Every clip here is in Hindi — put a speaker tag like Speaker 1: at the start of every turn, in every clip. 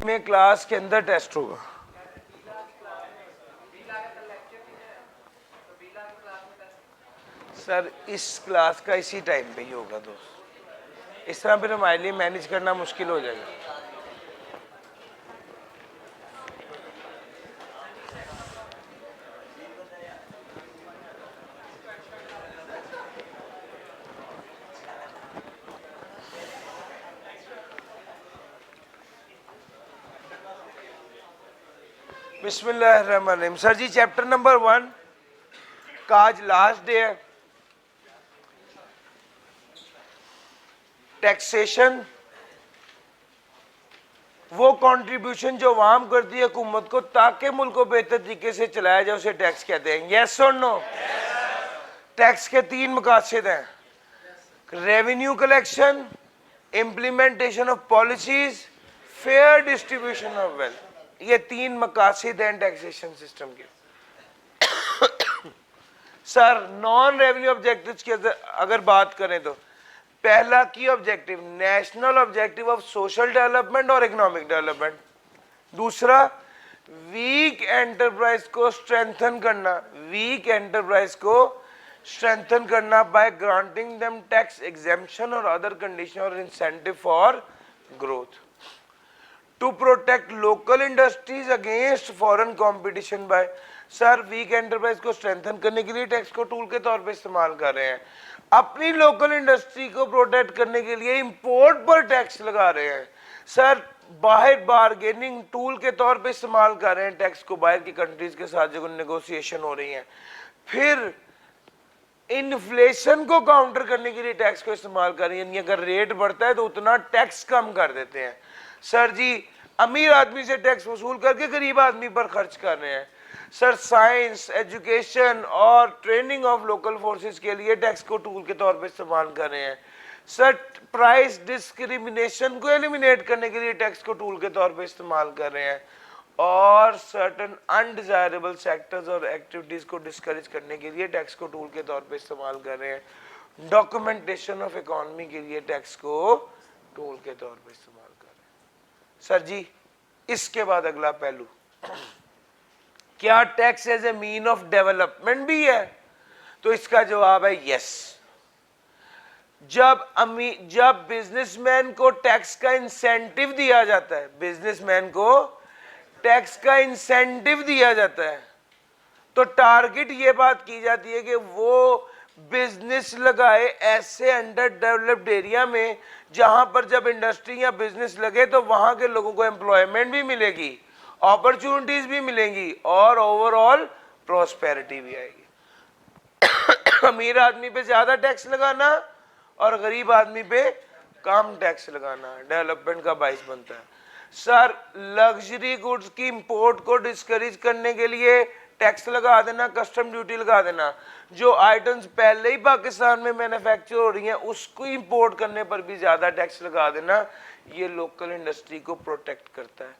Speaker 1: में क्लास के अंदर टेस्ट होगा। सर इस क्लास का इसी टाइम पे ही होगा दोस्त, इस तरह फिर हमारे लिए मैनेज करना मुश्किल हो जाएगा। बिस्मिल्लाहिर्रहमानिर्रहीम। सर जी चैप्टर नंबर 1 का आज लास्ट डे है। टैक्सेशन वो कंट्रीब्यूशन जो आवाम करती है हुकूमत को ताकि मुल्क को बेहतर तरीके से चलाया जाए, उसे टैक्स कहते हैं। यस और नो? टैक्स के 3 मकासद हैं: revenue collection, implementation of policies, fair distribution of wealth. ये 3 मकासद हैं टैक्सेशन सिस्टम के। सर नॉन रेवेन्यू ऑब्जेक्टिव्स की अगर बात करें तो पहला की objective national objective of social development और इकोनॉमिक डेवलपमेंट। दूसरा वीक एंटरप्राइज को स्ट्रेंथन करना, वीक एंटरप्राइज को स्ट्रेंथन करना by granting them tax exemption और अदर कंडीशन और incentive for growth. To protect local industries against foreign competition bye. Sir week enterprise को स्ट्रेंथन करने के लिए टैक्स को टूल के तौर पे इस्तेमाल कर रहे हैं। अपनी लोकल इंडस्ट्री को प्रोटेक्ट करने के लिए इंपोर्ट पर टैक्स लगा रहे हैं। सर बाहर बार्गेनिंग टूल के तौर पे इस्तेमाल कर रहे हैं टैक्स को, बाहर की कंट्रीज के साथ जो नेगोशिएशन हो रही है। फिर इन्फ्लेशन को काउंटर करने के लिए टैक्स को इस्तेमाल कर रही है, यानी अगर रेट बढ़ता है तो उतना टैक्स कम कर देते हैं। सर जी अमीर आदमी से टैक्स वसूल करके गरीब आदमी पर खर्च कर रहे हैं। सर साइंस, एजुकेशन और ट्रेनिंग ऑफ लोकल फोर्सेस के लिए टैक्स को टूल के तौर पे इस्तेमाल कर रहे हैं। सर प्राइस डिस्क्रिमिनेशन को एलिमिनेट करने के लिए टैक्स को टूल के तौर पे इस्तेमाल कर रहे हैं। और सर्टन अनडिजायरेबल सेक्टर्स और एक्टिविटीज को डिस्करेज करने के लिए टैक्स को टूल के तौर पे इस्तेमाल कर रहे हैं। डॉक्यूमेंटेशन ऑफ इकोनॉमी के लिए टैक्स को टूल के तौर पे इस्तेमाल कर रहे हैं। सर जी इसके बाद अगला पहलू, क्या tax as a mean of development भी है? तो इसका जवाब है यस। जब बिजनेसमैन को टैक्स का इंसेंटिव दिया जाता है, बिजनेसमैन को टैक्स का इंसेंटिव दिया जाता है, तो टारगेट ये बात की जाती है कि वो बिजनेस लगाए ऐसे अंडर डेवलप्ड एरिया में जहां पर जब इंडस्ट्री या बिजनेस लगे तो वहां के लोगों को एम्प्लॉयमेंट भी मिलेगी, अपॉर्चुनिटीज भी मिलेंगी और ओवरऑल प्रॉस्पेरिटी भी आएगी। अमीर आदमी पे ज्यादा टैक्स लगाना और गरीब आदमी पे कम टैक्स लगाना डेवलपमेंट का बाइस बनता है। सर लग्जरी गुड्स की इंपोर्ट को डिस्करेज करने के लिए टैक्स लगा देना, कस्टम ड्यूटी लगा देना। जो आइटम्स पहले ही पाकिस्तान में मैन्युफैक्चर हो रही हैं उसको इंपोर्ट करने पर भी ज्यादा टैक्स लगा देना, ये लोकल इंडस्ट्री को प्रोटेक्ट करता है।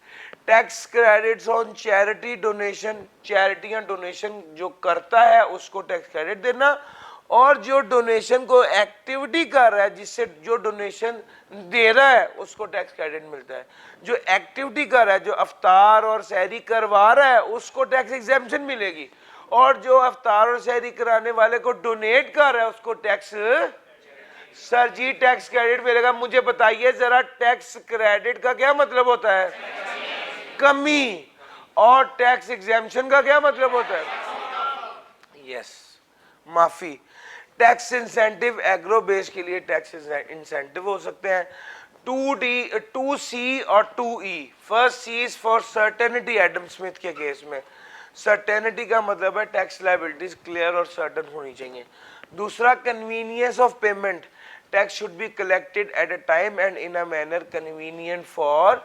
Speaker 1: Tax credits on charity donation, चैरिटियां डोनेशन जो करता है उसको टैक्स क्रेडिट देना, और जो डोनेशन को एक्टिविटी कर रहा है, जिससे जो डोनेशन दे रहा है उसको टैक्स क्रेडिट मिलता है। जो एक्टिविटी कर रहा है, जो अफ्तार और सहरी करवा रहा है उसको टैक्स एग्जेम्पशन मिलेगी, और जो अफ्तार और सहरी कराने वाले को डोनेट कर रहा है उसको tax. Sir ji tax credit मिलेगा। मुझे बताइए जरा टैक्स क्रेडिट का क्या मतलब होता है? कमी। और टैक्स एग्जेम्पशन का क्या मतलब होता है? यस माफी। टैक्स इंसेंटिव एग्रो बेस के लिए टैक्स इंसेंटिव हो सकते हैं 2C और 2E। First C is for certainty. Adam Smith के केस में सर्टेनिटी का मतलब है टैक्स लायबिलिटीज क्लियर और सर्टन होनी चाहिए। दूसरा convenience of payment, tax should be collected at a time and in a manner convenient for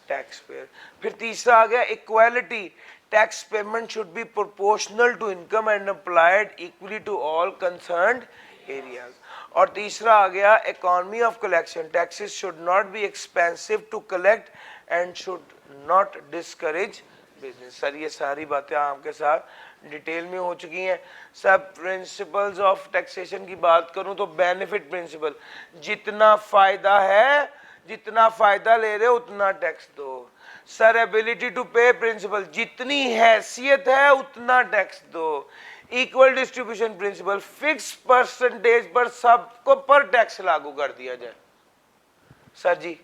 Speaker 1: tax payer. फिर तीसरा आ गया equality, tax payment should be proportional to income and applied equally to all concerned areas. और तीसरा आ गया economy of collection, taxes should not be expensive to collect and should not discourage business. Sir ये सारी बातें आपके साथ डिटेल में हो चुकी हैं। सब प्रिंसिपल्स ऑफ टैक्सेशन की बात करूं तो बेनिफिट प्रिंसिपल, जितना फायदा है, जितना फायदा ले रहे हो उतना टैक्स दो। Sir ability to pay principle, जितनी हैसियत है उतना टैक्स दो। Equal distribution principle, fix percentage पर सबको पर टैक्स लागू कर दिया जाए। सर जी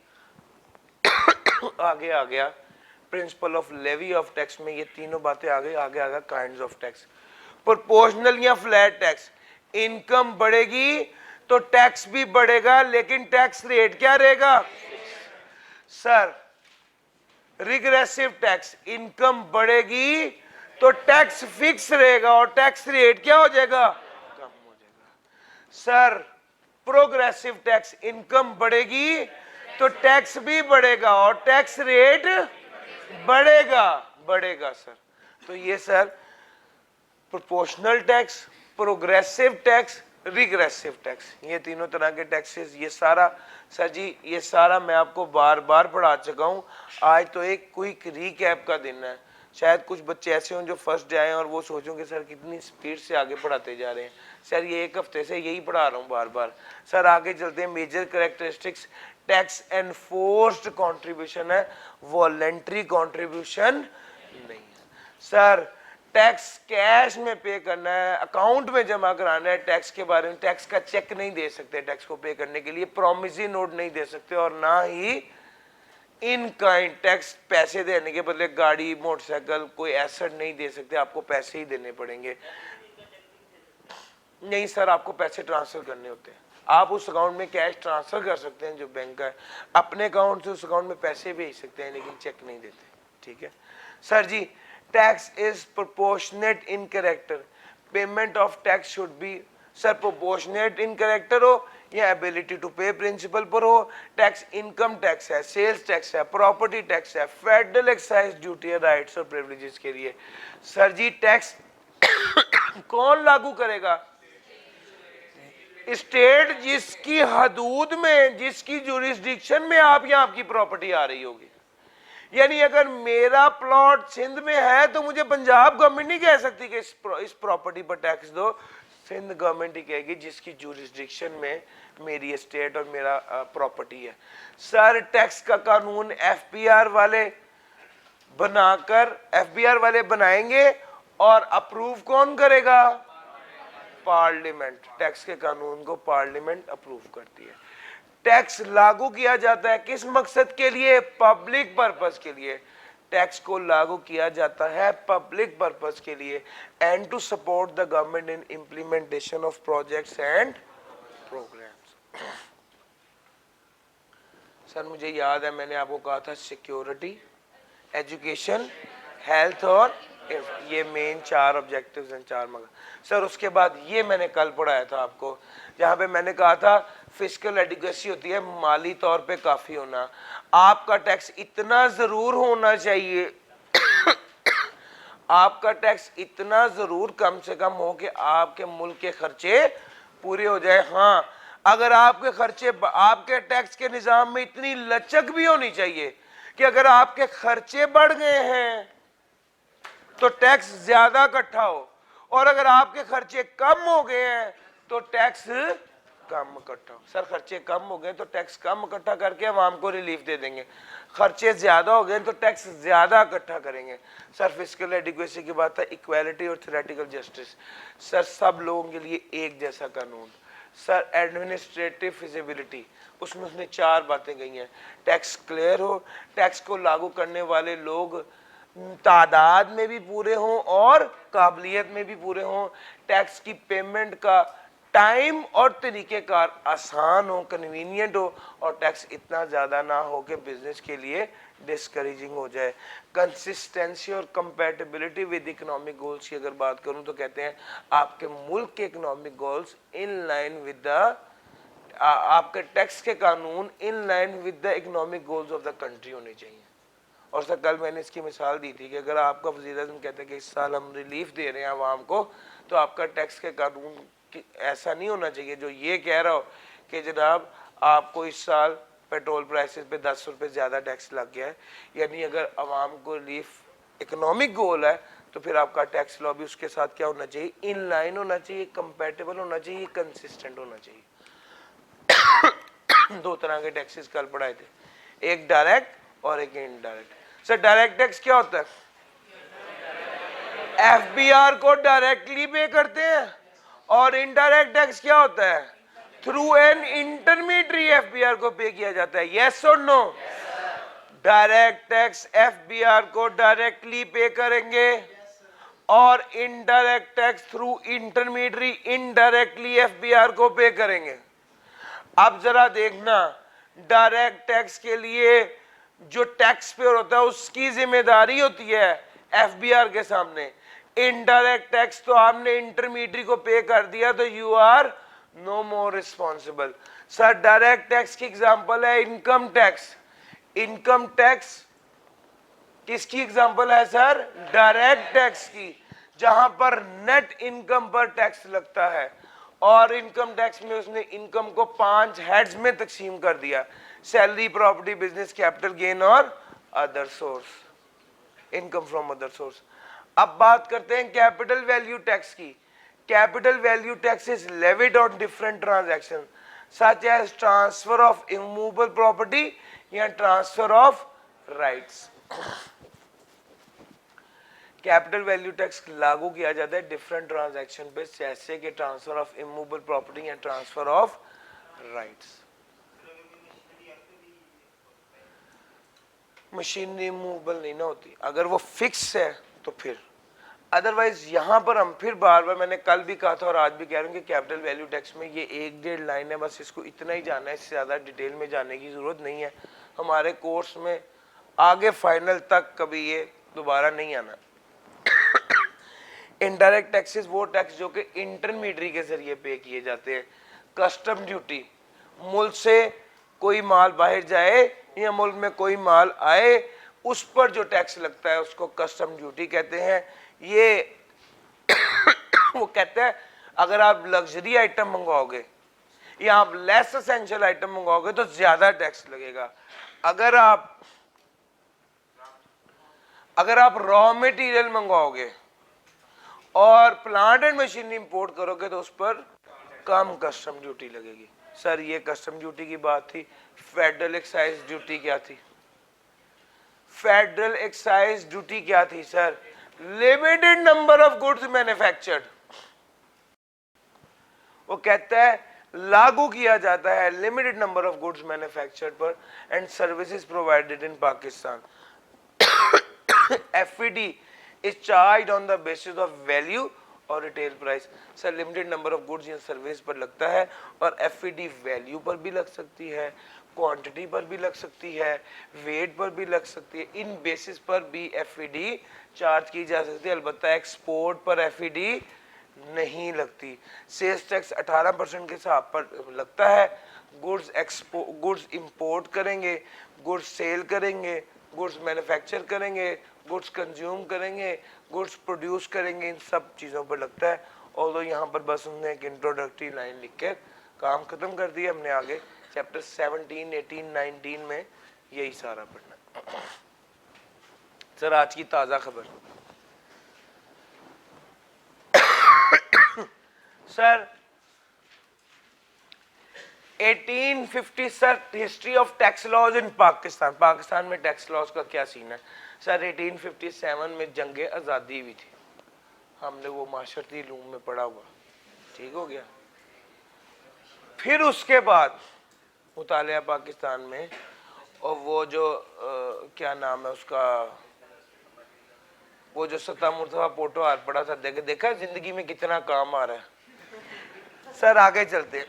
Speaker 1: आगे आ गया principle of levy of tax में ये तीनों बातें आ गई। आगे आ गया काइंड्स ऑफ टैक्स। प्रोपोर्शनल या फ्लैट टैक्स, इनकम बढ़ेगी तो टैक्स भी बढ़ेगा, लेकिन टैक्स रेट क्या रहेगा? सर रिग्रेसिव टैक्स, इनकम बढ़ेगी तो टैक्स फिक्स रहेगा और टैक्स रेट क्या हो जाएगा? कम हो जाएगा। सर प्रोग्रेसिव टैक्स, इनकम बढ़ेगी तो टैक्स भी बढ़ेगा और टैक्स रेट बढ़ेगा सर। तो ये sir proportional tax, progressive tax, regressive tax, ये तीनों तरह के टैक्सेस, ये सारा सर जी ये सारा मैं आपको बार बार पढ़ा चुका हूँ। आज तो एक क्विक रीकैप का दिन है। शायद कुछ बच्चे ऐसे हों जो फर्स्ट जाएं और वो सोचोगे सर कितनी स्पीड से आगे पढ़ाते जा रहे हैं। सर ये एक हफ्ते से यही पढ़ा रहा हूँ बार बार। सर आगे चलते हैं। Major characteristics, tax enforced contribution है, वॉलंटरी कंट्रीब्यूशन नहीं है। सर टैक्स कैश में पे करना है, अकाउंट में जमा कराना है। टैक्स के बारे में टैक्स का चेक नहीं दे सकते, टैक्स को पे करने के लिए प्रॉमिसरी नोट नहीं दे सकते, और ना ही इन काइंड टैक्स पैसे देने के बदले गाड़ी मोटरसाइकिल कोई एसेट नहीं दे सकते, आपको पैसे ही देने पड़ेंगे। नहीं सर आपको पैसे ट्रांसफर करने होते हैं, आप उस अकाउंट में कैश ट्रांसफर कर सकते हैं जो बैंक का है, अपने अकाउंट से उस अकाउंट में पैसे भेज सकते हैं, लेकिन चेक नहीं देते। ठीक है sir ji. Tax is proportionate in character, payment of tax should be, sir proportionate in character हो या एबिलिटी टू पे प्रिंसिपल पर हो। टैक्स इनकम टैक्स है, सेल्स टैक्स है, प्रॉपर्टी टैक्स है, फेडरल एक्साइज ड्यूटी है राइट्स और प्रिविलेजेस के लिए। सर जी टैक्स कौन लागू करेगा? स्टेट जिसकी हदूद में, जिसकी जुरिस्डिक्शन में आप या आपकी प्रॉपर्टी आ रही होगी। यानी अगर मेरा प्लॉट सिंध में है तो मुझे पंजाब गवर्नमेंट नहीं कह सकती कि इस प्रॉपर्टी पर टैक्स दो, सिंध गवर्नमेंट ही कहेगी जिसकी जुरिस्डिक्शन में मेरी एस्टेट और मेरा प्रॉपर्टी है। सर टैक्स का कानून एफबीआर वाले बनाकर, एफबीआर वाले बनाएंगे और अप्रूव कौन करेगा? पार्लियामेंट। टैक्स के कानून को पार्लियामेंट अप्रूव करती है। टैक्स लागू किया जाता है किस मकसद के लिए? पब्लिक पर्पस के लिए। टैक्स को लागू किया जाता है पब्लिक पर्पस के लिए, and to support the government in implementation of projects and programmes. Sir मुझे याद है मैंने आपको कहा था सिक्योरिटी, एजुकेशन, हेल्थ और ये मेन 4 ऑब्जेक्टिव्स हैं, 4 मगर। सर उसके बाद ये मैंने कल पढ़ाया था आपको, जहां पे मैंने कहा था फिस्कल एडिक्वेसी होती है माली तौर पे काफी होना। आपका टैक्स इतना जरूर होना चाहिए आपका टैक्स इतना जरूर कम से कम हो कि आपके मुल्क के खर्चे पूरे हो जाए। हाँ अगर आपके खर्चे, आपके टैक्स के निजाम में इतनी लचक भी होनी चाहिए कि अगर आपके खर्चे बढ़ गए हैं तो टैक्स ज्यादा इकट्ठा हो, और अगर आपके खर्चे कम हो गए हैं तो टैक्स कम इकट्ठा हो। सर खर्चे कम हो गए तो टैक्स कम इकट्ठा करके आवाम को रिलीफ दे देंगे, खर्चे ज्यादा हो गए तो टैक्स ज्यादा इकट्ठा करेंगे। सर फिस्कल एडिक्वेसी की बात है, इक्वालिटी और थ्योरेटिकल जस्टिस। सर सब लोगों के लिए एक जैसा कानून। सर एडमिनिस्ट्रेटिव फिजिबिलिटी, उसमें उसने 4 बातें कही हैं। टैक्स क्लियर हो, टैक्स को लागू करने वाले लोग तादाद में भी पूरे हों और काबिलियत में भी पूरे हों, टैक्स की पेमेंट का टाइम और तरीकेकार आसान हो, कन्वीनियंट हो, और टैक्स इतना ज़्यादा ना हो कि बिजनेस के लिए डिस्करेजिंग हो जाए। कंसिस्टेंसी और कंपैटिबिलिटी विद इकोनॉमिक गोल्स की अगर बात करूं तो कहते हैं आपके मुल्क के economic goals in line with the, आपके टैक्स के कानून in line with the economic goals of the country होने चाहिए। और सर कल मैंने इसकी मिसाल दी थी कि अगर आपका वज़ीर-ए-आज़म कहते हैं कि इस साल हम रिलीफ दे रहे हैं आवाम को, तो आपका टैक्स के कानून ऐसा नहीं होना चाहिए जो ये कह रहा हो कि जनाब आपको इस साल पेट्रोल प्राइसेस पे 10 रुपये ज़्यादा टैक्स लग गया है। यानी अगर आवाम को रिलीफ इकोनॉमिक गोल है तो फिर आपका टैक्स लॉ भी उसके साथ क्या होना चाहिए? इन लाइन होना चाहिए, कंपैटिबल होना चाहिए, कंसिस्टेंट होना चाहिए। 2 तरह के टैक्सेस कल पढ़ाए थे, एक डायरेक्ट और एक इनडायरेक्ट। सर डायरेक्ट टैक्स क्या होता है? एफबीआर को डायरेक्टली पे करते हैं, और इनडायरेक्ट टैक्स क्या होता है? थ्रू एन इंटरमीडिएट एफबीआर को पे किया जाता है। यस और नो? डायरेक्ट टैक्स एफबीआर को डायरेक्टली पे करेंगे, और indirect tax through intermediate indirectly FBR को पे करेंगे। अब जरा देखना, डायरेक्ट टैक्स के लिए जो टैक्स पेयर होता है उसकी जिम्मेदारी होती है एफबीआर के सामने। इनडायरेक्ट टैक्स तो आपने इंटरमीडिएट को पे कर दिया, तो you are no more responsible. Sir direct tax की एग्जांपल है इनकम टैक्स। इनकम टैक्स किसकी एग्जांपल है सर? डायरेक्ट टैक्स की, जहां पर नेट इनकम पर टैक्स लगता है, और इनकम टैक्स में उसने इनकम को 5 हेड्स में तकसीम कर दिया: salary, property, business, capital gain और other source, income from other source. अब बात करते हैं कैपिटल वैल्यू टैक्स की। Capital value tax is levied on different transaction such as transfer of immovable property या transfer of rights. Capital value tax लागू किया जाता है डिफरेंट ट्रांजैक्शन पे, जैसे कि ट्रांसफर ऑफ इमूवेबल प्रॉपर्टी या transfer of rights. Machinery movable नहीं ना होती, अगर वो फिक्स है तो फिर, अदरवाइज यहां पर हम फिर बार बार, मैंने कल भी कहा था और आज भी कह रहा हूं कि कैपिटल वैल्यू टैक्स में ये 1-1.5 लाइन है, बस इसको इतना ही जानना है, इससे ज्यादा डिटेल में जाने की जरूरत नहीं है। हमारे कोर्स में आगे फाइनल तक कभी ये दोबारा नहीं आना। इनडायरेक्ट टैक्सेस वो टैक्स जो कि इंटरमीडिएट के जरिए पे किए जाते हैं। कस्टम ड्यूटी, मुल्क से कोई माल बाहर जाए या मुल्क में कोई माल आए, उस पर जो टैक्स लगता है उसको कस्टम ड्यूटी कहते हैं। ये वो कहते हैं अगर आप लग्जरी आइटम मंगवाओगे या आप लेस एसेंशियल आइटम मंगवाओगे तो ज्यादा टैक्स लगेगा। अगर आप रॉ मटेरियल मंगवाओगे और प्लांट एंड मशीनरी इंपोर्ट करोगे तो उस पर कम कस्टम ड्यूटी लगेगी। सर ये कस्टम ड्यूटी की बात थी। फेडरल एक्साइज ड्यूटी क्या थी? फेडरल एक्साइज ड्यूटी क्या थी sir? Limited number of goods manufactured. वो कहता है लागू किया जाता है limited number of goods manufactured पर and services provided in Pakistan. FED is charged on the basis of value और retail price. Sir limited number of goods या सर्विस पर लगता है, और एफईडी वैल्यू पर भी लग सकती है, क्वांटिटी पर भी लग सकती है, वेट पर भी लग सकती है। इन बेसिस पर भी एफईडी चार्ज की जा सकती है, अलबत्ता एक्सपोर्ट पर एफईडी नहीं लगती। सेल्स टैक्स 18% के हिसाब पर लगता है। गुड्स इंपोर्ट करेंगे, गुड्स सेल करेंगे, गुड्स मैन्युफैक्चर करेंगे, गुड्स कंज्यूम करेंगे, गुड्स प्रोड्यूस करेंगे, इन सब चीज़ों पर लगता है। और यहाँ पर बस उन्होंने एक इंट्रोडक्टरी लाइन लिख के काम खत्म कर दिया। हमने आगे चैप्टर 17, 18, 19 में यही सारा पढ़ना। सर आज की ताज़ा खबर sir 1850 sir history of tax laws in Pakistan. Pakistan में टैक्स लॉज का क्या सीन है सर? 1857 में जंगे आज़ादी हुई थी, हमने वो माशरती लूम में पढ़ा हुआ, ठीक हो गया। फिर उसके बाद मुतालिया पाकिस्तान में, और वो जो क्या नाम है उसका, वो जो सत्ता मुर्तबा पोटो हार पड़ा था, देखा जिंदगी में कितना काम आ रहा है। सर आगे चलते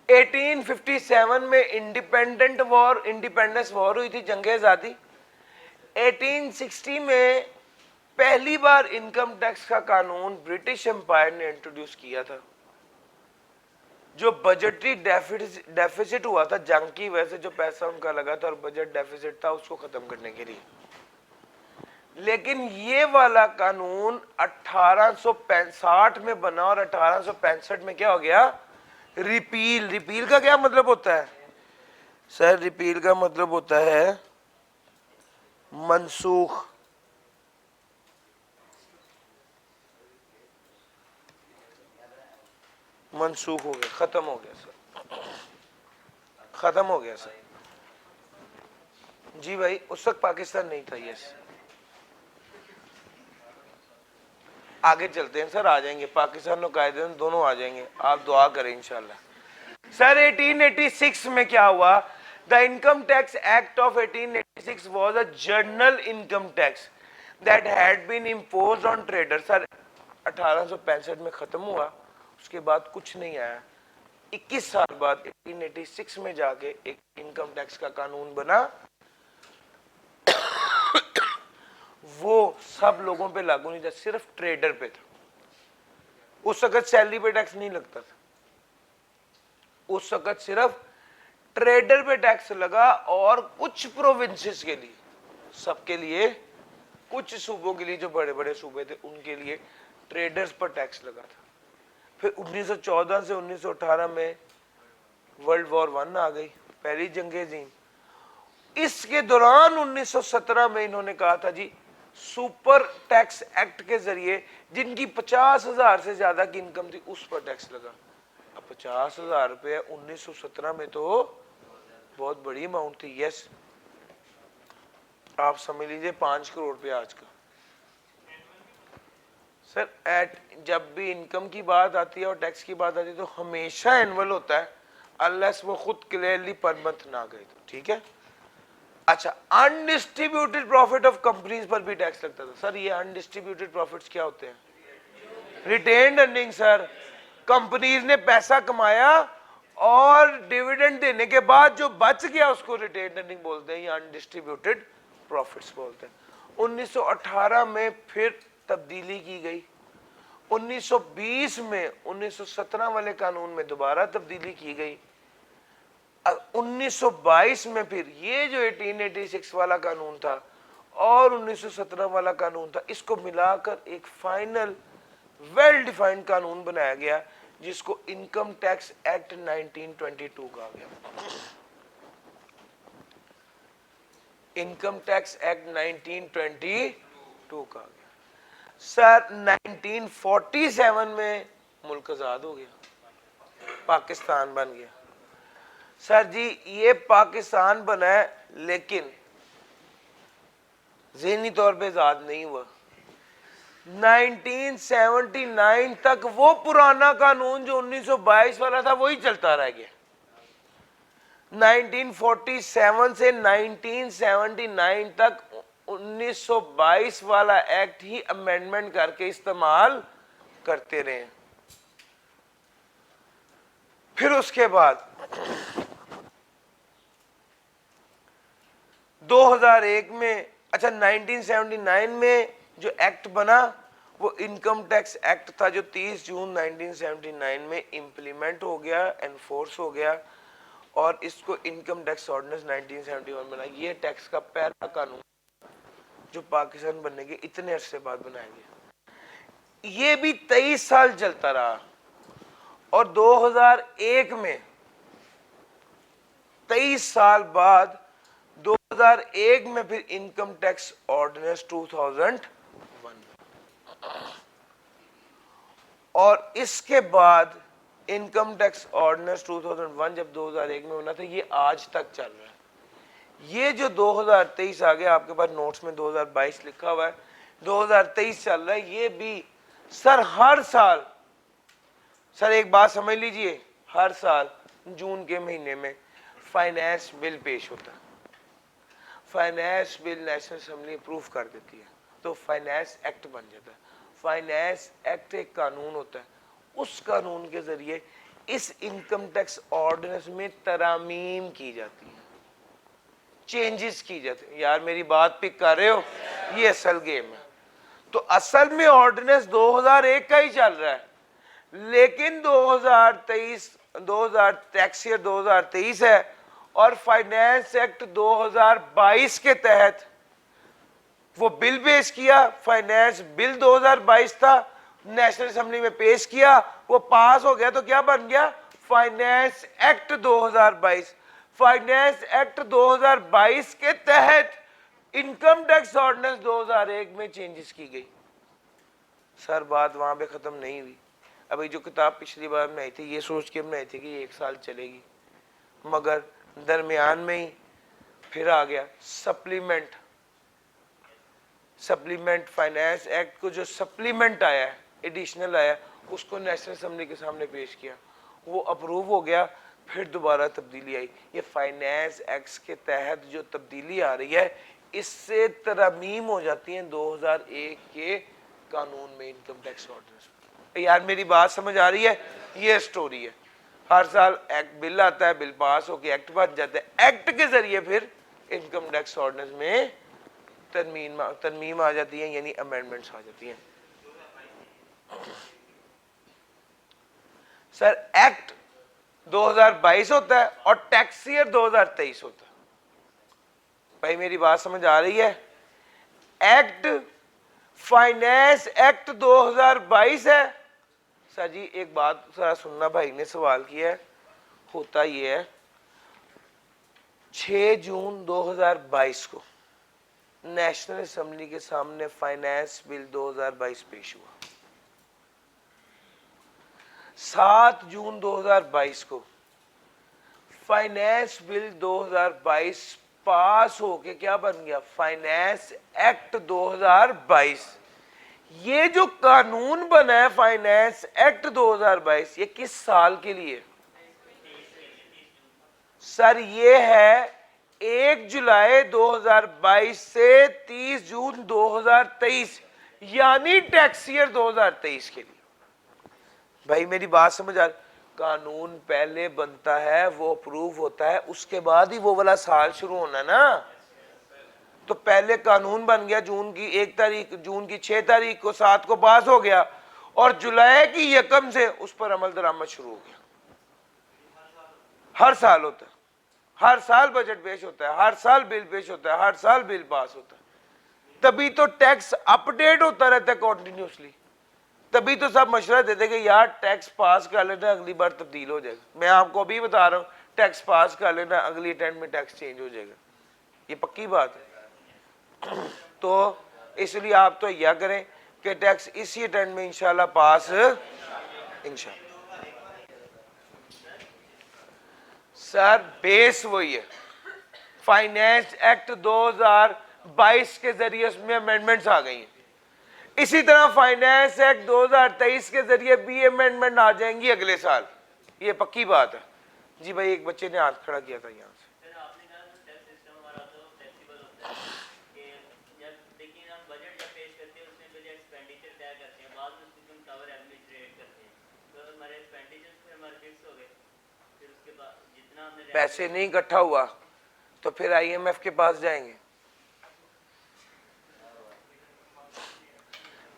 Speaker 1: 1857 में इंडिपेंडेंस वॉर हुई थी, जंग आजादी। 1860 में पहली बार इनकम टैक्स का कानून ब्रिटिश एम्पायर ने इंट्रोड्यूस किया था। जो बजटरी डेफिसिट हुआ था जंग की वजह से, जो पैसा उनका लगा था और बजट डेफिसिट था, उसको खत्म करने के लिए। लेकिन ये वाला कानून 1865 में बना और 1865 में क्या हो गया? रिपील। रिपील का क्या मतलब होता है सर? रिपील का मतलब होता है मनसूख। मनसूख हो गया, खत्म हो गया सर, खत्म हो गया सर। जी भाई, उस वक्त पाकिस्तान नहीं था। यस, आगे चलते हैं सर, आ जाएंगे पाकिस्तान और कायदे दोनों आ जाएंगे, आप दुआ करें इंशाल्लाह। सर 1886 में क्या हुआ? The income tax act of 1886 was a general income tax that had been imposed on trader. Sir 1865 में खत्म हुआ, उसके बाद कुछ नहीं आया। 21 साल बाद 1886 में जाके एक इनकम टैक्स का कानून बना, वो सब लोगों पे लागू नहीं था, सिर्फ ट्रेडर पे था। उस वक्त सैलरी पे टैक्स नहीं लगता था, उस वक्त सिर्फ ट्रेडर पे टैक्स लगा, और कुछ प्रोविंसेस के लिए, सबके लिए, कुछ सूबों के लिए जो बड़े बड़े सूबे थे उनके लिए ट्रेडर्स पर टैक्स लगा था। फिर 1914 से 1918 में वर्ल्ड वॉर 1 आ गई, पहली जंगे अज़ीम। इसके दौरान 1917 में इन्होंने कहा था जी, सुपर टैक्स एक्ट के जरिए जिनकी 50,000 से ज्यादा की इनकम थी उस पर टैक्स लगा। अब 50,000 रुपये 1917 में तो बहुत बड़ी अमाउंट थी। यस, आप समझ लीजिए 5 करोड़ रुपया आज का। सर जब भी इनकम की बात आती है और टैक्स की बात आती है तो हमेशा एनुअल होता है, अनलेस वो खुद क्लियरली पर मंथ ना गए तो, ठीक है। अच्छा, अनडिस्ट्रीब्यूटेड प्रॉफिट ऑफ कंपनीज पर भी टैक्स लगता था। सर ये अनडिस्ट्रीब्यूटेड प्रॉफिट्स क्या होते हैं? Retained earning. सर कंपनीज ने पैसा कमाया और डिविडेंड देने के बाद जो बच गया उसको रिटेन्ड अर्निंग बोलते हैं या अनडिस्ट्रीब्यूटेड प्रॉफिट्स बोलते हैं। 1918 में फिर तब्दीली की गई, 1920 में 1917 वाले कानून में दोबारा तब्दीली की गई, 1922 में फिर ये जो 1886 वाला कानून था और 1917 वाला कानून था, इसको मिलाकर एक फाइनल वेल डिफाइंड कानून बनाया गया जिसको इनकम टैक्स एक्ट 1922 कहा गया। इनकम टैक्स एक्ट 1922 कहा गया। सर 1947 में मुल्क आजाद हो गया, पाकिस्तान बन गया। सर जी ये पाकिस्तान बना है लेकिन ज़हनी तौर पे आजाद नहीं हुआ। 1979 तक वो पुराना कानून जो 1922 वाला था वही चलता रह गया। 1947 से 1979 तक 1922 वाला एक्ट ही अमेंडमेंट करके इस्तेमाल करते रहे। फिर उसके बाद 2001 में, अच्छा 1979 में जो एक्ट बना वो इनकम टैक्स एक्ट था जो 30 जून 1979 में इंप्लीमेंट हो गया, एनफोर्स हो गया, और इसको इनकम टैक्स ऑर्डिनेंस 1971 बना। ये टैक्स का पहला कानून जो पाकिस्तान बनने के इतने अरसे बाद बनाया गया। ये भी 23 साल चलता रहा और 2001 में 23 साल बाद 2001 में फिर इनकम टैक्स ऑर्डिनेंस 2001, और इसके बाद इनकम टैक्स ऑर्डिनेंस 2001 जब 2001 में बना था ये आज तक चल रहा है। ये जो 2023 आ गया, आपके पास नोट्स में 2022 लिखा हुआ है, 2023 चल रहा है। ये भी सर हर साल, सर एक बात समझ लीजिए, हर साल जून के महीने में फाइनेंस बिल पेश होता है। Finance bill national assembly approve कर देती है तो फाइनेंस एक्ट बन जाता है। फाइनेंस एक्ट एक कानून होता है, उस कानून के जरिए इस इनकम टैक्स ऑर्डिनेंस में तरामीम की जाती है, चेंजेस की जाती है। यार मेरी बात पिक कर रहे हो? ये असल गेम है। तो असल में ऑर्डिनेंस 2001 का ही चल रहा है, लेकिन 2023 टैक्स ईयर 2023 है और फाइनेंस एक्ट 2022 के तहत वो बिल पेश किया। फाइनेंस बिल 2022 था, नेशनल असेंबली में पेश किया, वो पास हो गया तो क्या बन गया? Finance act 2022। फाइनेंस एक्ट 2022 के तहत इनकम टैक्स ऑर्डिनेंस 2001 में चेंजेस की गई। सर बात वहां पे खत्म नहीं हुई। अभी जो किताब पिछली बार बनाई थी ये सोच के बनाई थी कि 1 साल चलेगी, मगर दरमियान में ही फिर आ गया सप्लीमेंट, सप्लीमेंट फाइनेंस एक्ट को जो सप्लीमेंट आया है, एडिशनल आया, उसको नेशनल असेंबली के सामने पेश किया, वो अप्रूव हो गया, फिर दोबारा तब्दीली आई। ये फाइनेंस एक्ट के तहत जो तब्दीली आ रही है, इससे तरमीम हो जाती है 2001 के कानून में, इनकम टैक्स ऑर्डिनेंस। यार मेरी बात समझ आ रही है? ये स्टोरी है। हर साल एक्ट बिल आता है, बिल पास होकर एक्ट बन जाता है, एक्ट के जरिए फिर इनकम टैक्स ऑर्डिनेंस में तरमीम आ जाती है, यानी अमेंडमेंट्स आ जाती हैं। सर एक्ट 2022 होता है और टैक्स ईयर 2023 होता है। भाई मेरी बात समझ आ रही है? एक्ट फाइनेंस एक्ट 2022 है। सर जी एक बात जरा सुनना, भाई ने सवाल किया है, होता ये है 6 जून 2022 को नेशनल असेंबली के सामने फाइनेंस बिल 2022 पेश हुआ। 7 जून 2022 को फाइनेंस बिल 2022 पास होके क्या बन गया? Finance act 2022। ये जो कानून बना है फाइनेंस एक्ट 2022, ये किस साल के लिए? सर ये है 1 जुलाई 2022 से 30 जून 2023, यानी टैक्स ईयर 2023 के लिए। भाई मेरी बात समझ आ रही? कानून पहले बनता है, वो अप्रूव होता है, उसके बाद ही वो वाला साल शुरू होना ना। तो पहले कानून बन गया जून की 1 तारीख, जून की 6 तारीख को, 7 को पास हो गया, और जुलाई की 1 से उस पर अमल दरामद शुरू हो गया। हर साल होता है, हर साल बजट पेश होता है, हर साल बिल पेश होता है, हर साल बिल पास होता है। तभी तो टैक्स अपडेट होता रहता है कॉन्टिन्यूसली। तभी तो सब मशवरा देते कि यार टैक्स पास कर लेना, अगली बार तब्दील हो जाएगा। मैं आपको अभी बता रहा हूँ, टैक्स पास कर लेना, अगली अटेम्प्ट में टैक्स चेंज हो जाएगा। ये पक्की बात है। तो इसलिए आप तो यह करें कि टैक्स इसी अटेम्प्ट में इंशाल्लाह पास, इंशाल्लाह। सर बेस वही है, फाइनेंस एक्ट 2022 के जरिए उसमें अमेंडमेंट्स आ गई हैं। इसी तरह फाइनेंस एक्ट 2023 के जरिए भी अमेंडमेंट आ जाएंगी अगले साल, ये पक्की बात है। जी भाई एक बच्चे ने हाथ खड़ा किया था यहाँ से। पैसे नहीं इकट्ठा हुआ तो फिर आईएमएफ के पास जाएंगे।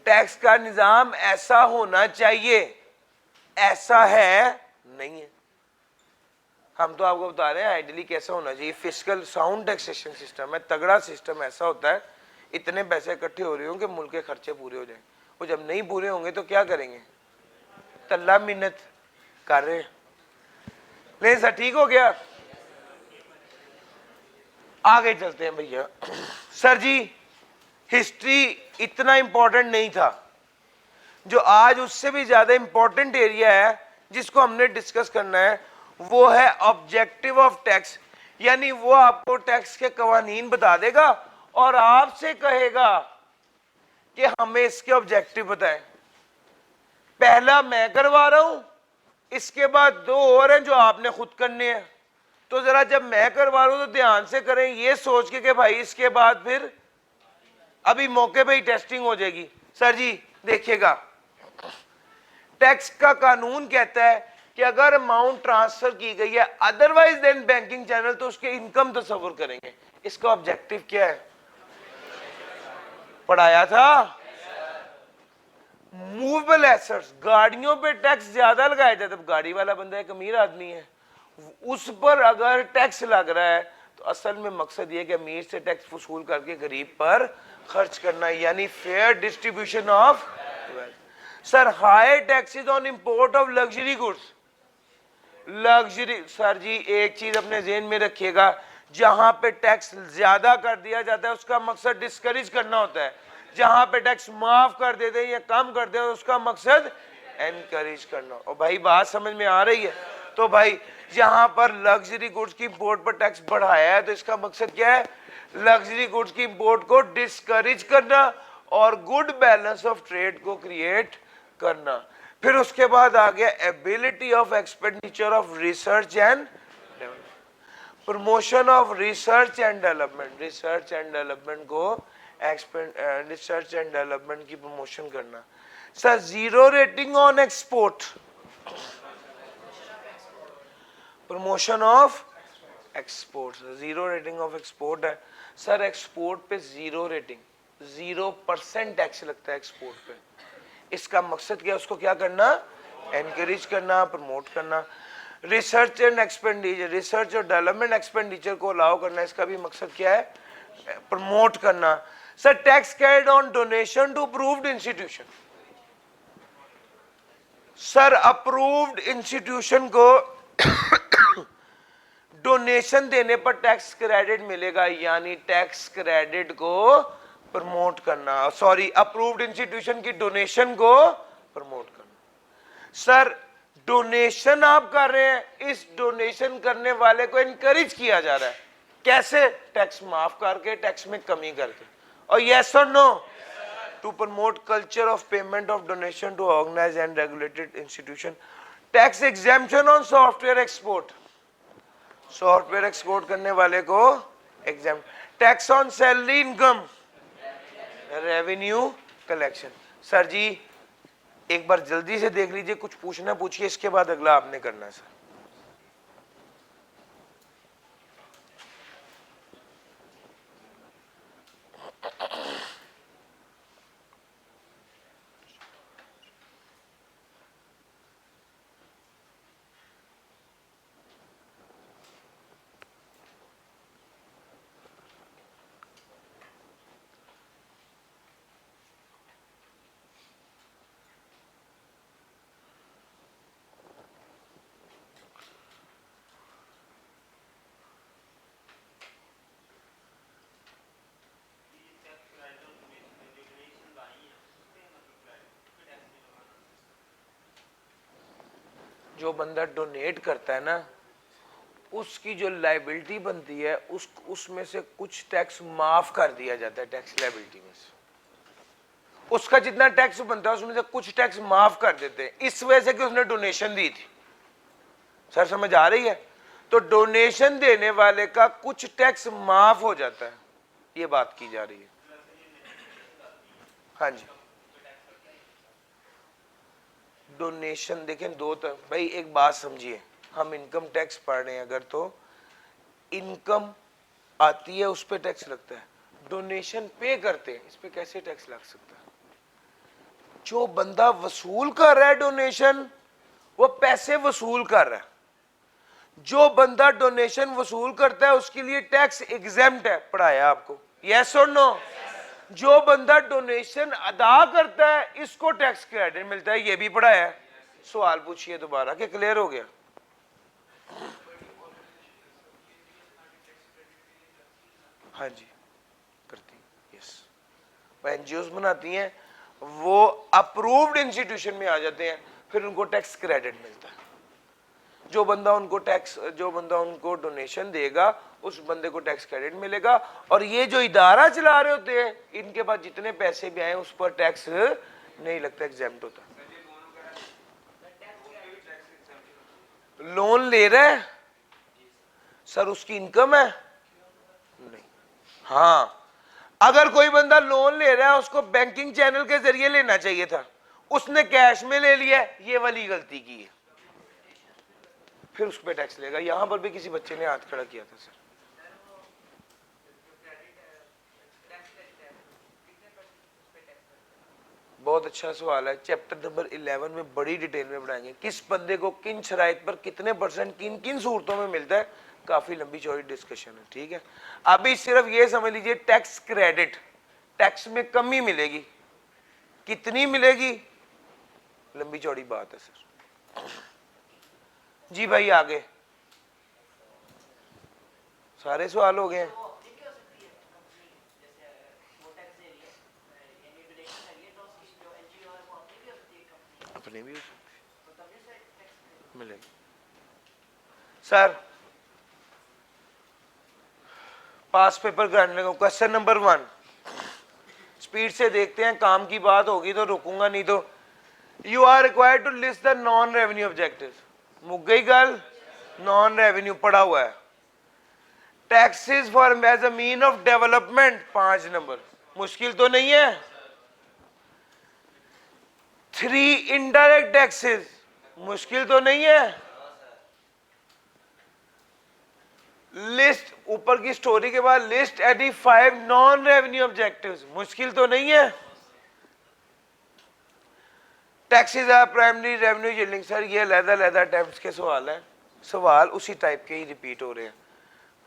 Speaker 1: टैक्स का निजाम ऐसा होना चाहिए, ऐसा है नहीं है। हम तो आपको बता रहे हैं आइडियली कैसा होना चाहिए। फिस्कल साउंड टैक्सेशन सिस्टम है, तगड़ा सिस्टम ऐसा होता है, इतने पैसे इकट्ठे हो रहे हों कि मुल्क के खर्चे पूरे हो जाएं। वो जब नहीं पूरे होंगे तो क्या करेंगे? तल्ला मिन्नत कर रहे हैं। नहीं सर ठीक हो गया, आगे चलते हैं भैया। सर जी हिस्ट्री इतना इंपॉर्टेंट नहीं था, जो आज उससे भी ज्यादा इंपॉर्टेंट एरिया है जिसको हमने डिस्कस करना है, वो है ऑब्जेक्टिव ऑफ टैक्स। यानी वो आपको टैक्स के कवानीन बता देगा और आपसे कहेगा कि हमें इसके ऑब्जेक्टिव बताएं। पहला मैं करवा रहा हूं, इसके बाद 2 और हैं जो आपने खुद करने हैं। तो जरा जब मैं करवा रहा हूं तो ध्यान से करें, ये सोच के कि भाई इसके बाद फिर अभी मौके पे ही टेस्टिंग हो जाएगी। सर जी देखिएगा, टैक्स का कानून कहता है कि अगर अमाउंट ट्रांसफर की गई है अदरवाइज देन बैंकिंग चैनल, तो उसके इनकम तस्वुर करेंगे। इसका ऑब्जेक्टिव क्या है? पढ़ाया था। मूवेबल एसेट्स, गाड़ियों पे टैक्स ज्यादा लगाया जाता है। गाड़ी वाला बंदा एक अमीर आदमी है, उस पर अगर टैक्स लग रहा है तो असल में मकसद ये कि अमीर से टैक्स वसूल करके गरीब पर खर्च करना, यानी fair distribution of wealth. Sir high taxes on import of luxury goods, luxury. Sir ji एक चीज अपने जेहन में रखिएगा, जहां पे टैक्स ज्यादा कर दिया जाता है उसका मकसद डिस्करेज करना होता है, जहां पे टैक्स माफ कर देते हैं या कम कर देते हैं उसका मकसद एनकरेज करना। और भाई बात समझ में आ रही है? तो भाई यहां पर लग्जरी गुड्स की इंपोर्ट पर टैक्स बढ़ाया है, तो इसका मकसद क्या है? लग्जरी गुड्स की इंपोर्ट को डिस्करेज करना और गुड बैलेंस ऑफ ट्रेड को क्रिएट करना। फिर उसके बाद आ गया ability of expenditure of research and promotion of research and development. Research and development को रिसर्च एंड डेवलपमेंट की प्रमोशन करना। Sir zero rating on export, promotion of export, zero rating of export है। सर एक्सपोर्ट पे जीरो रेटिंग, 0% टैक्स लगता है एक्सपोर्ट पे। इसका मकसद क्या है? उसको क्या करना? एनकरेज करना, प्रमोट करना। रिसर्च एंड एक्सपेंडिचर, रिसर्च और डेवलपमेंट एक्सपेंडिचर को अलाउ करना, इसका भी मकसद क्या है? प्रमोट करना। Sir tax carried on donation to approved institution, sir approved institution को डोनेशन देने पर टैक्स क्रेडिट मिलेगा, यानी टैक्स क्रेडिट को प्रमोट करना, सॉरी अप्रूव्ड इंस्टीट्यूशन की डोनेशन को प्रमोट करना। सर डोनेशन आप कर रहे हैं, इस डोनेशन करने वाले को इनकरेज किया जा रहा है, कैसे? टैक्स माफ करके, टैक्स में कमी करके। और यस और no? To promote culture of payment of donation to organize and regulated institution. Tax exemption on software export, software export करने वाले को exam. Tax on salary income, revenue collection. Sir ji एक बार जल्दी से देख लीजिए, कुछ पूछना पूछिए, इसके बाद अगला आपने करना है सर। जो बंदा डोनेट करता है ना, उसकी जो लायबिलिटी बनती है उसमें से कुछ टैक्स माफ कर दिया जाता है, टैक्स लायबिलिटी में से उसका जितना टैक्स बनता है उसमें से कुछ टैक्स माफ कर देते हैं, इस वजह से कि उसने डोनेशन दी थी। सर समझ आ रही है? तो डोनेशन देने वाले का कुछ टैक्स माफ हो जाता है, ये बात की जा रही है। हाँ जी, डोनेशन देखें दो तरफ। भाई एक बात समझिए, हम इनकम टैक्स पढ़ रहे हैं अगर, तो इनकम आती है उस पर टैक्स लगता है, डोनेशन पे करते हैं इस पे कैसे टैक्स लग सकता है? जो बंदा वसूल कर रहा है डोनेशन, वो पैसे वसूल कर रहा है। जो बंदा डोनेशन वसूल करता है उसके लिए टैक्स एग्जेम्प्ट है, पढ़ाया आपको, यस और नो? जो बंदा डोनेशन अदा करता है इसको टैक्स क्रेडिट मिलता है, ये भी पढ़ाया है। सवाल पूछिए दोबारा कि क्लियर हो गया? हाँ जी करती, यस। एनजीओ बनाती हैं, वो अप्रूव्ड इंस्टीट्यूशन में आ जाते हैं, फिर उनको टैक्स क्रेडिट मिलता है। जो बंदा उनको डोनेशन देगा उस बंदे को टैक्स क्रेडिट मिलेगा। और ये जो इदारा चला रहे होते हैं इनके पास जितने पैसे भी आए उस पर टैक्स नहीं लगता, एग्जेम्प्ट होता। लोन ले रहा है सर, उसकी इनकम है नहीं। हाँ अगर कोई बंदा लोन ले रहा है उसको बैंकिंग चैनल के जरिए लेना चाहिए था, उसने कैश में ले लिया, ये वाली गलती की है, फिर उस पर टैक्स लेगा। यहां पर भी किसी बच्चे ने हाथ खड़ा किया था सर। बहुत अच्छा सवाल है, चैप्टर नंबर 11 में बड़ी डिटेल में पढ़ाएंगे किस बंदे को किन शराइत पर कितने परसेंट किन किन सूरतों में मिलता है, काफी लंबी चौड़ी डिस्कशन है, ठीक है। अभी सिर्फ ये समझ लीजिए टैक्स क्रेडिट, टैक्स में कमी मिलेगी, कितनी मिलेगी, लंबी चौड़ी बात है सर। जी भाई आगे सारे सवाल हो गए हैं? अपने भी हो सकती मिलेगी। सर पास पेपर करने को क्वेश्चन नंबर 1, स्पीड से देखते हैं, काम की बात होगी तो रुकूंगा, नहीं तो you are required to list the non revenue objective. मुक गई गल, नॉन रेवेन्यू पड़ा हुआ है। Taxes for as a mean of development 5 number, मुश्किल तो नहीं है। 3 इनडायरेक्ट टैक्सेस, मुश्किल तो नहीं है। लिस्ट, ऊपर की स्टोरी के बाद list any 5 non revenue objectives, मुश्किल तो नहीं है। Taxes are primary revenue yielding, sir ये अलग-अलग टाइप्स के सवाल हैं, सवाल उसी टाइप के ही रिपीट हो रहे हैं।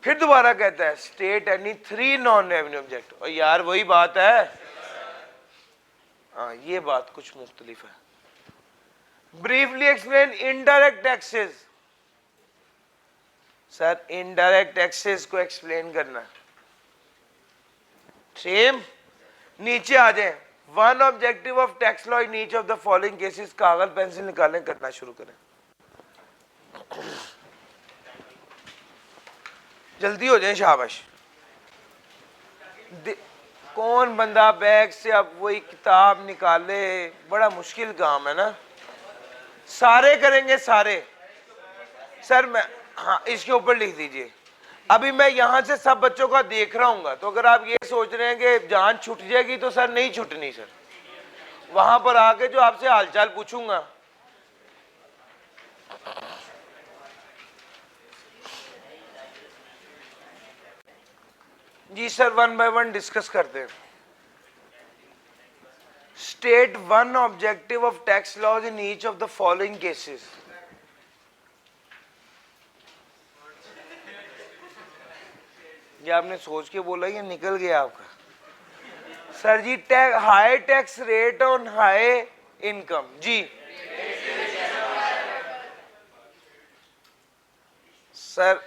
Speaker 1: फिर दोबारा कहता है state any 3 non revenue objective, और यार वही बात है, हाँ ये बात कुछ मुख्तलिफ है। Briefly explain indirect taxes, sir indirect taxes को एक्सप्लेन करना सेम, नीचे आ जाए। 1 objective of tax law in each of the following cases, कागज पेंसिल निकालें, करना शुरू करें, जल्दी हो जाए, शाबाश। कौन बंदा बैग से अब वही किताब निकाले, बड़ा मुश्किल काम है ना। सारे करेंगे सारे, सर मैं, हाँ इसके ऊपर लिख दीजिए। अभी मैं यहां से सब बच्चों का देख रहा हूँ, तो अगर आप ये सोच रहे हैं कि जान छूट जाएगी तो सर नहीं छूटनी। सर वहां पर आके जो आपसे हालचाल पूछूंगा, जी सर 1 बाय 1 डिस्कस करते हैं। State 1 objective of tax laws in each of the following cases. ये आपने सोच के बोला या निकल गया आपका? Sir ji high tax rate on high income, जी सर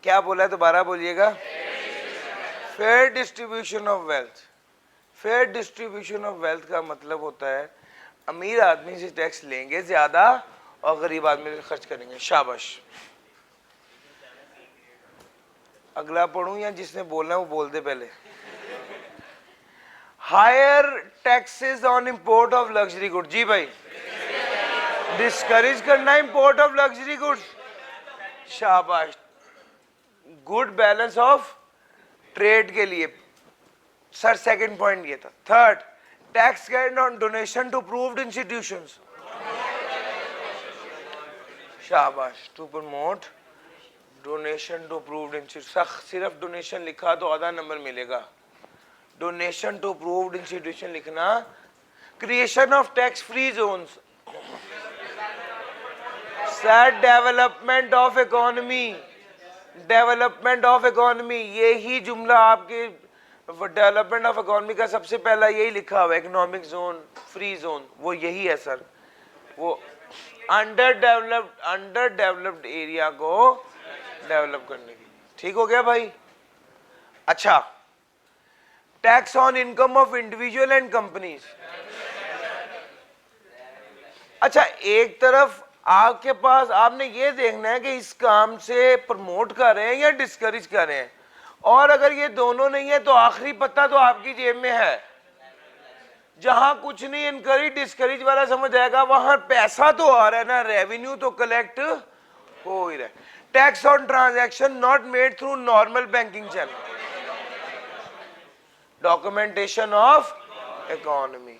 Speaker 1: क्या बोला है, दोबारा बोलिएगा। Fair distribution of wealth, fair distribution of wealth का मतलब होता है अमीर आदमी से टैक्स लेंगे ज्यादा और गरीब आदमी से खर्च करेंगे। शाबाश। अगला पढ़ूं या जिसने बोलना है वो बोल दे पहले। Higher taxes on import of luxury goods, जी भाई डिस्करेज करना इंपोर्ट ऑफ लग्जरी गुड्स, शाबाश। गुड बैलेंस ऑफ ट्रेड के लिए, सर सेकंड पॉइंट ये था। Third, tax gain on donation to approved institutions, शाबाश। To promote donation to approved institution, सिर्फ डोनेशन लिखा तो आधा नंबर मिलेगा, डोनेशन टू अप्रूव्ड इंस्टीट्यूशन लिखना। Creation of tax free zones, sir development of economy, development of economy, यही जुमला आपके डेवलपमेंट ऑफ इकोनॉमी का सबसे पहला यही लिखा हुआ है, इकोनॉमिक जोन, फ्री जोन, वो यही है सर। वो अंडर डेवलप्ड एरिया को डेवलप करने की, ठीक हो गया भाई। अच्छा, tax on income of individual and companies. अच्छा, एक तरफ आपके पास आपने ये देखना है कि इस काम से प्रमोट कर रहे हैं या डिस्करेज कर रहे हैं, और अगर ये दोनों नहीं है तो आखिरी पत्ता तो आपकी जेब में है। जहां कुछ नहीं इनकरेज डिस्करेज वाला समझ आएगा, वहां पैसा तो आ रहा है ना, रेवेन्यू तो कलेक्ट हो ही रहा है। Tax on transaction not made through normal banking channel, documentation of economy.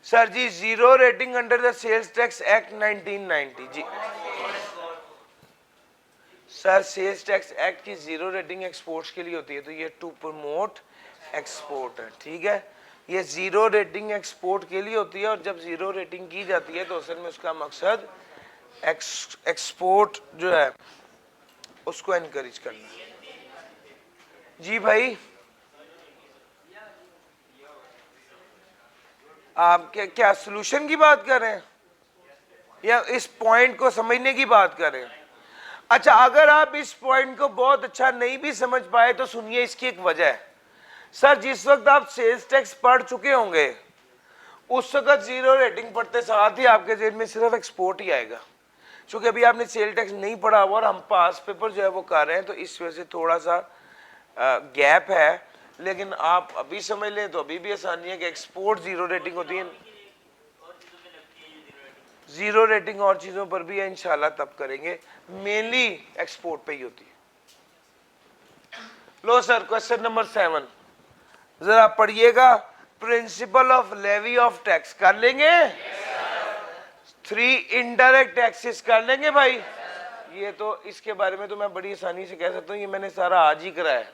Speaker 1: Sir ji zero rating under the sales tax act 1990, जी सर सेल्स टैक्स एक्ट की जीरो रेटिंग एक्सपोर्ट्स के लिए होती है, तो ये टू प्रमोट एक्सपोर्ट है, ठीक है। ये जीरो रेटिंग एक्सपोर्ट के लिए होती है, और जब जीरो रेटिंग की जाती है तो असल में उसका मकसद एक्सपोर्ट जो है उसको एनकरेज करना। जी भाई आप क्या सॉल्यूशन की बात कर रहे हैं या इस पॉइंट को समझने की बात कर रहे हैं? अच्छा, अगर आप इस पॉइंट को बहुत अच्छा नहीं भी समझ पाए तो सुनिए, इसकी एक वजह है। सर जिस वक्त आप सेल्स टैक्स पढ़ चुके होंगे उस वक्त जीरो रेटिंग पढ़ते साथ ही आपके जेब में सिर्फ एक्सपोर्ट ही आएगा। चूंकि अभी आपने सेल टैक्स नहीं पढ़ा हुआ और हम पास पेपर जो है वो कर रहे हैं, तो इस वजह से थोड़ा सा गैप है, लेकिन आप अभी समझ लें तो अभी भी आसानी है कि एक्सपोर्ट जीरो रेटिंग होती है, जीरो रेटिंग और चीजों पर भी है, इंशाल्लाह तब करेंगे, मेनली एक्सपोर्ट पे ही होती है। लो सर, क्वेश्चन नंबर 7 जरा पढ़िएगा। Principle of levy of tax कर लेंगे, 3 इनडायरेक्ट टैक्सेस कर लेंगे भाई। ये तो इसके बारे में तो मैं बड़ी आसानी से कह सकता हूँ, ये मैंने सारा आज ही कराया है,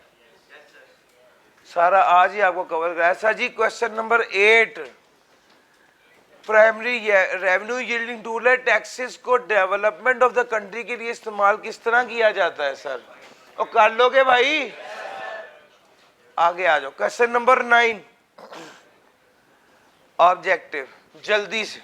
Speaker 1: सारा आज ही आपको कवर कराया। Sir ji question number 8, primary revenue yielding tool है, टैक्सेस को डेवलपमेंट ऑफ द कंट्री के लिए इस्तेमाल किस तरह किया जाता है सर? और कर लोगे भाई? आगे आ जाओ। क्वेश्चन नंबर 9 ऑब्जेक्टिव, जल्दी से।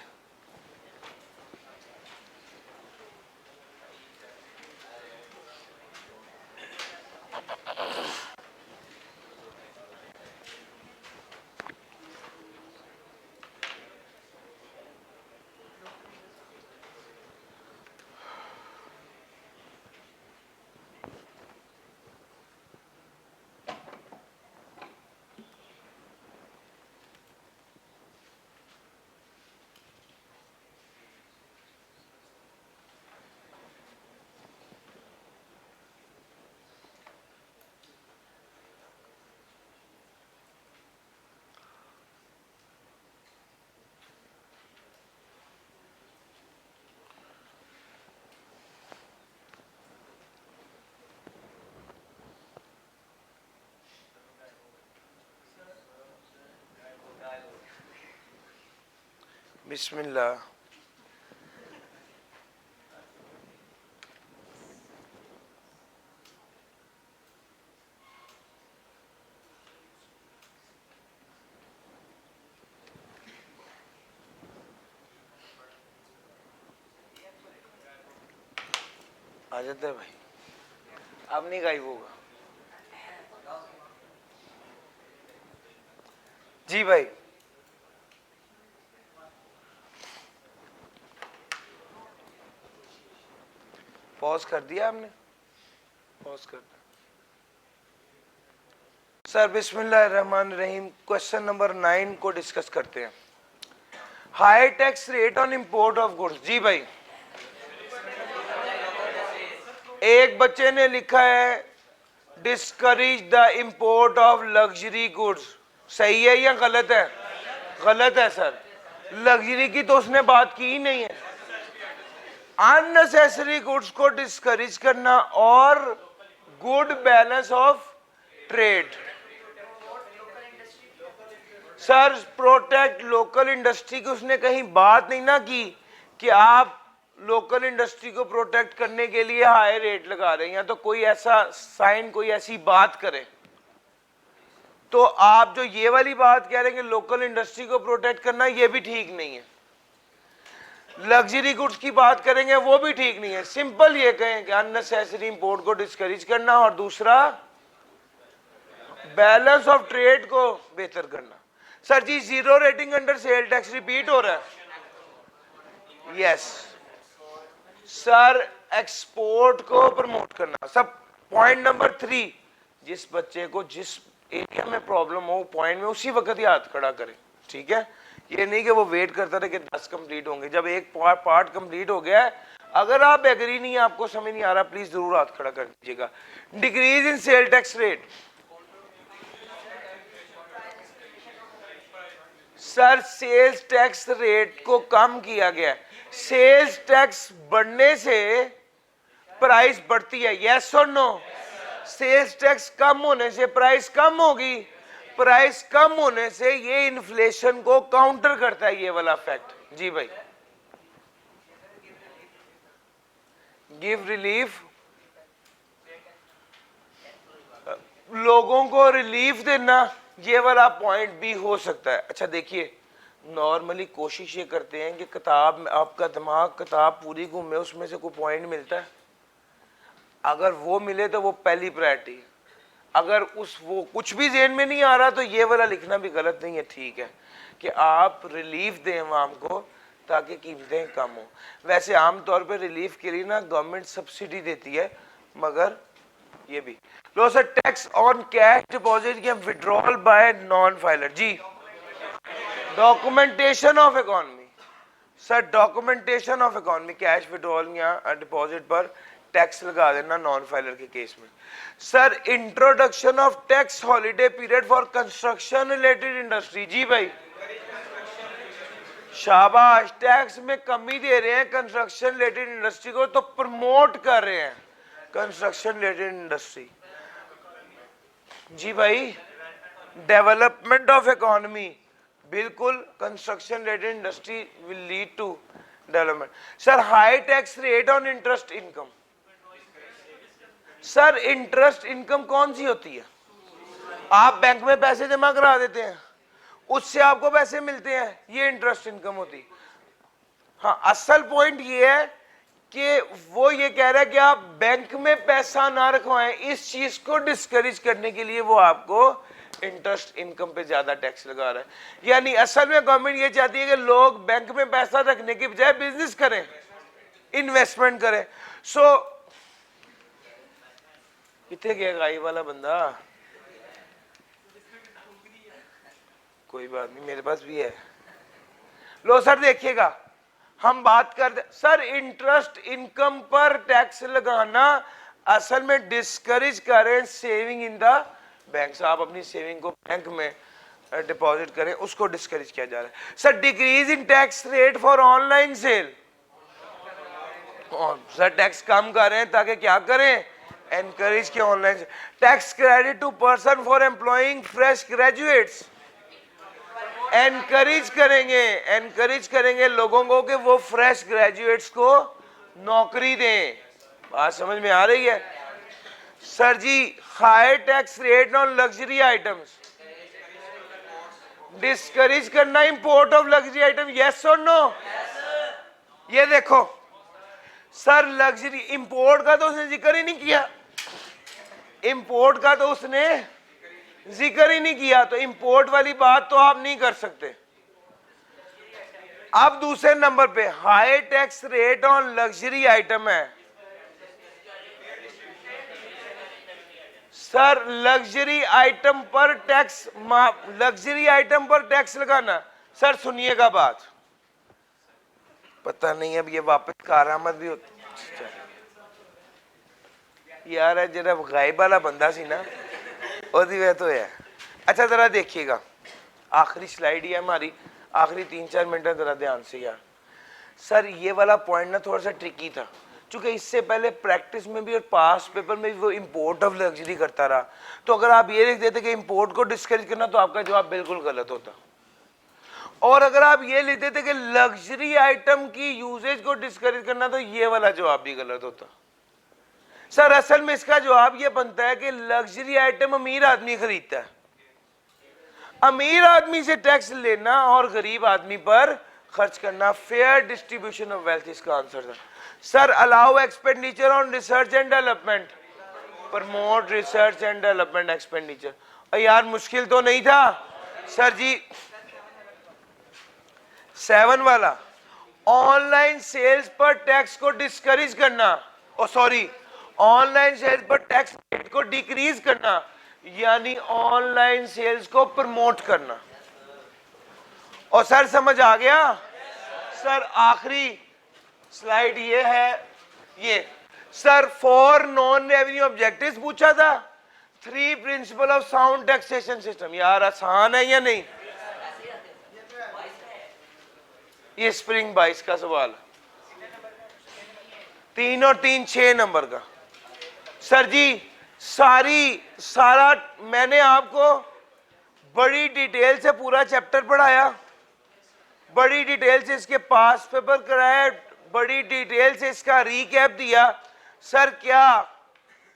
Speaker 1: बिस्मिल्लाह। आ जाता है भाई, अब नहीं गायब होगा जी भाई। पॉज कर दिया आपने? पॉज कर दिया सर। बिस्मिल्लाहिर्रहमानिर्रहीम, क्वेश्चन नंबर 9 को डिस्कस करते हैं। High tax rate on import of goods. जी भाई, एक बच्चे ने लिखा है discourage the import of luxury goods, सही है या गलत है? गलत है सर, लग्जरी की तो उसने बात की ही नहीं है। अननेसेसरी गुड्स को डिस्करेज करना और good balance of trade. Sir protect local industry की उसने कहीं बात नहीं ना की कि आप लोकल इंडस्ट्री को प्रोटेक्ट करने के लिए हाई रेट लगा रहे हैं, या तो कोई ऐसा साइन, कोई ऐसी बात करे। तो आप जो ये वाली बात कह रहे हैं कि लोकल इंडस्ट्री को प्रोटेक्ट करना, ये भी ठीक नहीं है। लग्जरी गुड्स की बात करेंगे, वो भी ठीक नहीं है। सिंपल ये कहें कि अननेसेसरी इंपोर्ट को डिस्करेज करना, और दूसरा बैलेंस ऑफ ट्रेड को बेहतर करना। Sir ji zero rating under sale tax repeat हो रहा है? यस सर, एक्सपोर्ट को प्रमोट करना। सब पॉइंट नंबर 3, जिस बच्चे को जिस एरिया में प्रॉब्लम हो पॉइंट में उसी वक्त ही हाथ खड़ा करें, ठीक है? ये नहीं कि वो वेट करता रहे कि 10 कंप्लीट होंगे। जब एक पार्ट कंप्लीट हो गया है, अगर आप एग्री नहीं है, आपको समझ नहीं आ रहा, प्लीज जरूर हाथ खड़ा कर दीजिएगा। Decrease in sale tax rate. Sir sales tax rate को कम किया गया है। सेल्स टैक्स बढ़ने से प्राइस बढ़ती है, यस और नो? सेल्स टैक्स कम होने से प्राइस कम होगी, प्राइस कम होने से ये इन्फ्लेशन को काउंटर करता है, ये वाला फैक्ट। जी भाई, गिव रिलीफ, लोगों को रिलीफ देना, ये वाला पॉइंट भी हो सकता है। अच्छा देखिए, नॉर्मली कोशिश ये करते हैं कि किताब में आपका दिमाग किताब पूरी घूमे, उसमें से कोई पॉइंट मिलता है, अगर वो मिले तो वो पहली प्रायोरिटी है। अगर वो कुछ भी ज़हन में नहीं आ रहा तो ये वाला लिखना भी गलत नहीं है, ठीक है, कि आप रिलीफ दें आवाम को, ताकि कीमतें कम हो। वैसे आमतौर पे रिलीफ के लिए ना गवर्नमेंट सब्सिडी देती है, मगर ये भी लो sir. Tax on cash deposit या विड्रॉल बाय नॉन फाइलर। जी documentation of economy sir, documentation of economy, cash withdrawal या डिपॉजिट पर टैक्स लगा देना नॉन फाइलर के केस में। Sir introduction of tax holiday period for construction related industry. जी भाई शाबाश, टैक्स में कमी दे रहे हैं कंस्ट्रक्शन रिलेटेड इंडस्ट्री को, तो प्रमोट कर रहे हैं कंस्ट्रक्शन रिलेटेड इंडस्ट्री। जी भाई डेवलपमेंट ऑफ इकोनॉमी, बिल्कुल construction related industry will lead to development. Sir high tax rate on interest income. Sir interest income कौन सी होती है? आप बैंक में पैसे जमा करा देते हैं, उससे आपको पैसे मिलते हैं, ये इंटरेस्ट इनकम होती। हाँ असल पॉइंट ये है कि वो ये कह रहा है कि आप बैंक में पैसा ना रखवाएं, इस चीज को डिस्करेज करने के लिए वो आपको इंटरेस्ट इनकम पे ज्यादा टैक्स लगा रहा है। यानी असल में गवर्नमेंट ये चाहती है कि लोग बैंक में पैसा रखने की बजाय बिजनेस करें, इन्वेस्टमेंट करें। सो कितने गया गाई वाला बंदा? कोई बात नहीं, मेरे पास भी है। लो सर देखिएगा, हम बात करते सर इंटरेस्ट इनकम पर टैक्स लगाना असल में डिस्करेज कर रहे हैं सेविंग इन द बैंक। आप अपनी सेविंग को बैंक में डिपॉजिट करें, उसको डिस्करेज किया जा रहा है। Sir decrease in tax rate for online sale. Sir tax कम कर रहे हैं ताकि क्या करें, एनकरेज किया online. Tax credit to person for employing fresh graduates, encourage करेंगे लोगों को कि वो फ्रेश ग्रेजुएट्स को नौकरी दें। बात समझ में आ रही है? Sir ji high tax rate on luxury items, discourage करना import of luxury item. Yes और नो? ये देखो सर लग्जरी इंपोर्ट का तो उसने जिक्र ही नहीं किया, इंपोर्ट का तो उसने जिक्र ही नहीं किया, तो इंपोर्ट वाली बात तो आप नहीं कर सकते। अब दूसरे नंबर पे high tax rate on luxury item है। सर लग्जरी आइटम पर टैक्स लगाना। सर सुनिएगा बात, पता नहीं अब ये वापस कारामद भी होती यार है, जरा गायब वाला बंदा सी ना तो है। अच्छा जरा देखिएगा, आखिरी स्लाइड ही है हमारी, आखिरी 3-4 मिनट है, जरा ध्यान से यार। सर ये वाला पॉइंट ना थोड़ा सा ट्रिकी था, क्योंकि इससे पहले प्रैक्टिस में भी और पास पेपर में भी वो इंपोर्ट ऑफ लग्जरी करता रहा। तो अगर आप ये लिख देते कि इंपोर्ट को डिस्करेज करना, तो आपका जवाब बिल्कुल गलत होता। और अगर आप ये लिख देते कि लग्जरी आइटम की यूजेज को डिस्करेज करना, तो ये वाला जवाब भी गलत होता। सर असल में इसका जवाब ये बनता है कि लग्जरी आइटम अमीर आदमी खरीदता है, अमीर आदमी से टैक्स लेना और गरीब आदमी पर खर्च करना, फेयर डिस्ट्रीब्यूशन ऑफ वेल्थ इसका आंसर था। Sir allow expenditure on research and development, promote research and development expenditure. यार मुश्किल तो नहीं था। सर जी 7 वाला ऑनलाइन सेल्स पर टैक्स को डिस्करेज करना, सॉरी ऑनलाइन सेल्स पर टैक्स रेट को डिक्रीज करना, यानी ऑनलाइन सेल्स को प्रमोट करना। और सर समझ आ गया? सर आखिरी स्लाइड ये है, ये sir for non revenue objectives पूछा था, 3 principle of sound taxation system. यार आसान है या नहीं? ये स्प्रिंग 22 का सवाल, 3 और 3 6 नंबर का। सर जी सारा मैंने आपको बड़ी डिटेल से पूरा चैप्टर पढ़ाया, बड़ी डिटेल से इसके पास पेपर कराया, बड़ी डिटेल से इसका रीकैप दिया। सर क्या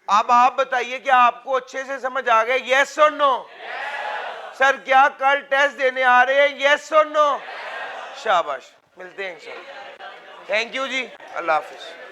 Speaker 1: अब आप बताइए कि आपको अच्छे से समझ आ गया? यस और नो? सर क्या कल टेस्ट देने आ रहे हैं? यस और नो? शाबाश, मिलते हैं इंशाल्लाह। थैंक यू जी, अल्लाह हाफिज।